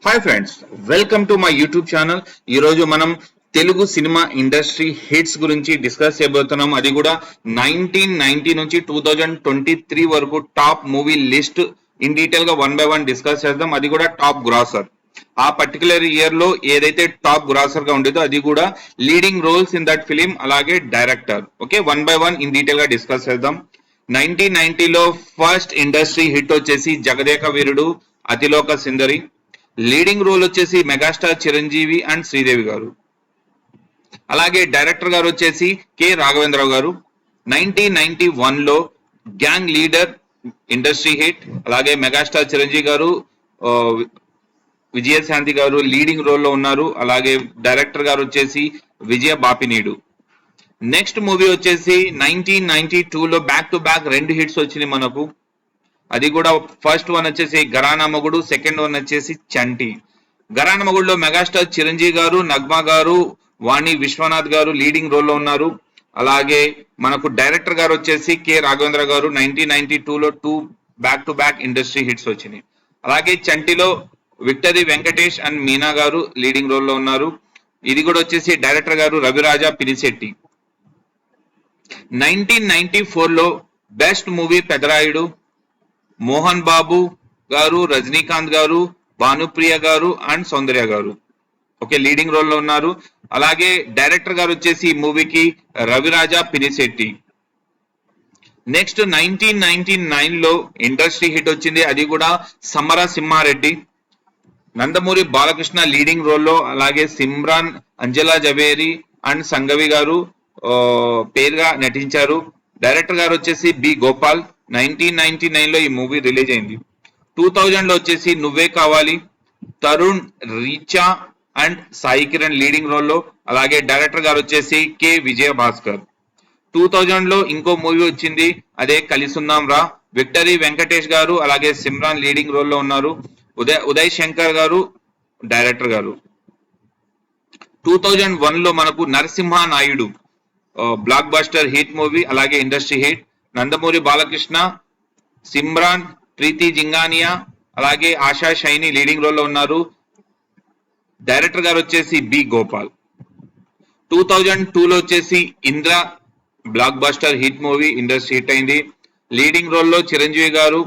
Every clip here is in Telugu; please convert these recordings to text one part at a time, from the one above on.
Hi friends, welcome to my YouTube channel. ఈరోజు మనం తెలుగు సినిమా ఇండస్ట్రీ హిట్స్ గురించి డిస్కస్ చేయబోతున్నాం. అది కూడా 1990 నుంచి 2023 వరకు top movie list in detail గా 1 by 1 డిస్కస్ చేద్దాం. అది కూడా టాప్ గ్రాసర్, ఆ పర్టికులర్ ఇయర్ లో ఏదైతే టాప్ గ్రాసర్ గా ఉండేదో అది కూడా leading roles in that film, అలాగే director. Okay, 1 by 1 in detail గా డిస్కస్ చేద్దాం. 1990లో ఫస్ట్ ఇండస్ట్రీ హిట్ వచ్చేసి జగదేక వీరుడు అతిలోక సుందరి. లీడింగ్ రోల్ వచ్చేసి మెగాస్టార్ చిరంజీవి అండ్ శ్రీదేవి గారు. అలాగే డైరెక్టర్ గారు వచ్చేసి కె రాఘవేంద్రరావు గారు. 1991లో గ్యాంగ్ లీడర్ ఇండస్ట్రీ హిట్. అలాగే మెగాస్టార్ చిరంజీవి గారు, విజయశాంతి గారు లీడింగ్ రోల్లో ఉన్నారు. అలాగే డైరెక్టర్ గారు వచ్చేసి విజయ బాపినీడు. నెక్స్ట్ మూవీ వచ్చేసి 1992లో బ్యాక్ టు బ్యాక్ 2 హిట్స్ వచ్చినాయి మనకు. అది కూడా ఫస్ట్ వన్ వచ్చేసి ఘరానా మొగుడు, సెకండ్ వన్ వచ్చేసి చంటి. ఘరానా మొగుడులో మెగాస్టార్ చిరంజీవి గారు, నగ్మా గారు, వాణి విశ్వనాథ్ గారు లీడింగ్ రోల్లో ఉన్నారు. అలాగే మనకు డైరెక్టర్ గారు వచ్చేసి కె రాఘవేంద్ర గారు. 1992లో 2 back to back industry hits వచ్చినాయి. అలాగే చంటిలో victory Venkatesh and Meena garu leading రోల్లో ఉన్నారు. ఇది కూడా వచ్చేసి డైరెక్టర్ గారు రవిరాజా పినిశెట్టి. 1994లో బెస్ట్ మూవీ పెదరాయుడు. మోహన్ బాబు గారు, రజనీకాంత్ గారు, భానుప్రియ గారు అండ్ సౌందర్య గారు ఓకే లీడింగ్ రోల్లో ఉన్నారు. అలాగే డైరెక్టర్ గారు వచ్చేసి ఈ మూవీకి రవిరాజా పినిశెట్టి. నెక్స్ట్ 1999లో ఇండస్ట్రీ హిట్ వచ్చింది, అది కూడా సమర సింహారెడ్డి. నందమూరి బాలకృష్ణ లీడింగ్ రోల్లో, అలాగే సిమ్రాన్, అంజలా జవేరి అండ్ సంగవి గారు పేరుగా నటించారు. డైరెక్టర్ గారు వచ్చేసి బి గోపాల్. 1999లో ఈ మూవీ రిలీజ్ అయింది. 2000లో వచ్చేసి నువ్వే కావాలి. తరుణ్, రీచా అండ్ సాయి కిరణ్ లీడింగ్ రోల్లో. అలాగే డైరెక్టర్ గారు వచ్చేసి కె విజయ భాస్కర్. 2000లో ఇంకో మూవీ వచ్చింది, అదే కలిసుందాం రా. విక్టరీ వెంకటేష్ గారు, అలాగే సిమ్రాన్ లీడింగ్ రోల్లో ఉన్నారు. ఉదయ్ శంకర్ గారు డైరెక్టర్ గారు. 2001లో మనకు Narasimha Naidu block buster hit movie, అలాగే ఇండస్ట్రీ హిట్. నందమూరి బాలకృష్ణ, సిమ్రాన్, ప్రీతి జింగానియా, అలాగే ఆశా షైని లీడింగ్ రోల్లో ఉన్నారు. డైరెక్టర్ గారు వచ్చేసి బి గోపాల్. 2002లో వచ్చేసి Indra blockbuster hit movie, industry hit అయింది. లీడింగ్ రోల్లో చిరంజీవి గారు,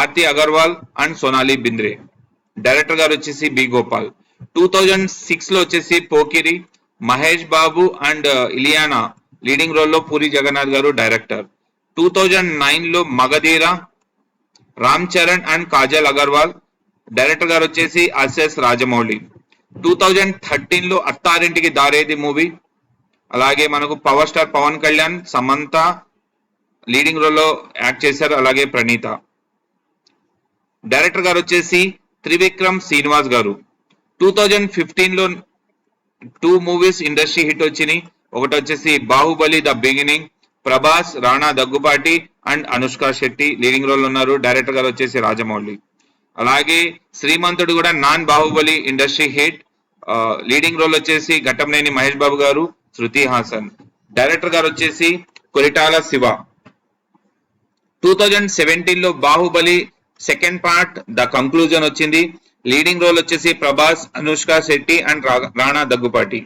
ఆర్తి అగర్వాల్ అండ్ సోనాలి బింద్రే. డైరెక్టర్ గారు వచ్చేసి బి గోపాల్. 2006లో వచ్చేసి పోకిరి. మహేష్ బాబు అండ్ ఇలియానా లీడింగ్ రోల్లో, పూరి జగన్నాథ్ గారు డైరెక్టర్. 2009లో మగధీర, రామ్ చరణ్ అండ్ కాజల్ అగర్వాల్. డైరెక్టర్ గారు వచ్చేసి ఎస్ఎస్ రాజమౌళి. 2013లో అత్తారింటికి దారేది మూవీ. అలాగే మనకు power star Pawan Kalyan, Samantha leading రోల్లో యాక్ట్ చేశారు, అలాగే ప్రణీత. డైరెక్టర్ గారు వచ్చేసి త్రివిక్రమ్ శ్రీనివాస్ గారు. 2015లో 2 మూవీస్ ఇండస్ట్రీ హిట్ వచ్చినాయి. ఒకటి వచ్చేసి Baahubali the beginning. Prabhas, Rana Daggubati and Anushka Shetty leading role ఉన్నారు. డైరెక్టర్ గారు వచ్చేసి రాజమౌళి. అలాగే శ్రీమంతుడు కూడా non Baahubali industry hit. Leading role వచ్చేసి ఘట్టంనేని మహేష్ బాబు గారు, శృతి హాసన్. డైరెక్టర్ గారు వచ్చేసి కొరిటాల శివ. 2017లో Baahubali second part the conclusion వచ్చింది. లీడింగ్ రోల్ వచ్చేసి ప్రభాస్, అనుష్క శెట్టి అండ్ రాణా దగ్గుపాటి.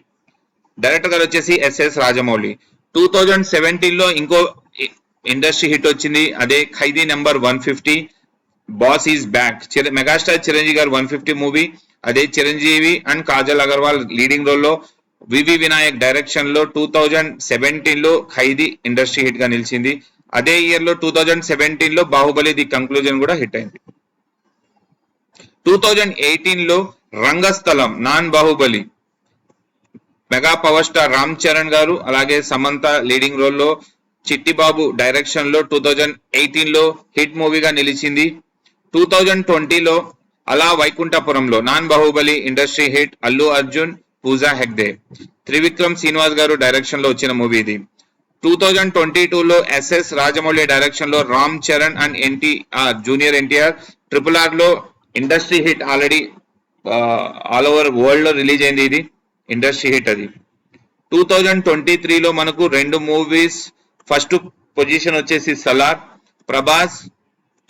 డైరెక్టర్ గారు వచ్చేసి ఎస్ఎస్ రాజమౌళి. 2017లో ఇంకో ఇండస్ట్రీ హిట్ వచ్చింది, అదే Khaidi number 150. Boss is back. Megastar Chiranjeevi garu 150 movie. అదే చిరంజీవి అండ్ కాజల్ అగర్వాల్ లీడింగ్ రోల్లో, వివి వినాయక్ డైరెక్షన్ లో 2017లో ఖైదీ ఇండస్ట్రీ హిట్ గా నిలిచింది. అదే ఇయర్ లో 2017లో బాహుబలి ది కంక్లూజన్ కూడా హిట్ అయింది. 2018లో Rangasthalam non Baahubali. Mega power star Ram Charan garu, అలాగే సమంత లీడింగ్ రోల్లో, చిట్టిబాబు డైరెక్షన్ లో 2018లో హిట్ మూవీగా నిలిచింది. 2020లో అలా వైకుంఠపురంలో non Baahubali industry hit, Allu Arjun, Pooja Hegde. Trivikram Srinivas garu direction లో వచ్చిన మూవీ ఇది. 2022లో ఎస్ఎస్ రాజమౌళి డైరెక్షన్ లో Ram Charan and NTR, junior NTR. RRR లో industry hit, already all over world లో రిలీజ్ అయింది ఇది ఇండస్ట్రీ హిట్ అది. 2023లో మనకు 2 మూవీస్. ఫస్ట్ పొజిషన్ వచ్చేసి సలార్. ప్రభాస్,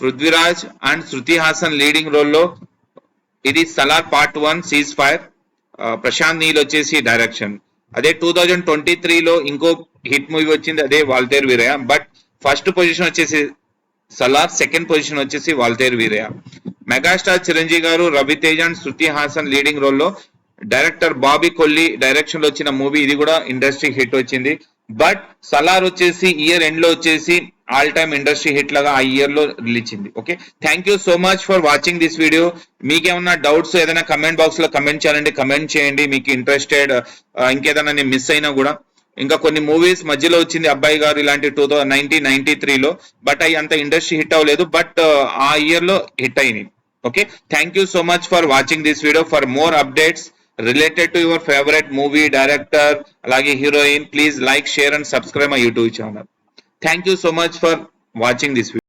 పృథ్వీరాజ్ అండ్ శృతి హాసన్ లీడింగ్ రోల్లో. ఇది Salaar part 1 cease fire. Prashanth Neel వచ్చేసి డైరెక్షన్. అదే 2023లో ఇంకో హిట్ మూవీ వచ్చింది, అదే Waltair Veerayya. But first position వచ్చేసి సలార్, సెకండ్ పొజిషన్ వచ్చేసి వాల్తేరు వీరయ్య. మెగాస్టార్ చిరంజీవి గారు, రవితేజ అండ్ శృతి హాసన్ లీడింగ్ రోల్లో, డైరెక్టర్ బాబీ కొల్లి డైరెక్షన్ లో వచ్చిన మూవీ. ఇది కూడా ఇండస్ట్రీ హిట్ వచ్చింది. బట్ సలార్ వచ్చేసి ఇయర్ ఎండ్ లో వచ్చేసి ఆల్ టైమ్ ఇండస్ట్రీ హిట్ లాగా ఆ ఇయర్ లో రిలీచింది. Okay, thank you so much for watching this video. మీకేమన్నా డౌట్స్ ఏదైనా కమెంట్ బాక్స్ లో కమెంట్ చేయాలండి, కమెంట్ చేయండి. మీకు ఇంట్రెస్టెడ్ ఇంకేదైనా నేను మిస్ అయినా కూడా. ఇంకా కొన్ని మూవీస్ మధ్యలో వచ్చింది అబ్బాయి గారు ఇలాంటి 1993లో, బట్ అవి అంత ఇండస్ట్రీ హిట్ అవ్వలేదు. బట్ ఆ ఇయర్ లో హిట్ అయినాయి. Okay, thank you so much for watching this video. For more updates related to your favorite movie, director, alage heroine, please like, share and subscribe my YouTube channel. Thank you so much for watching this video.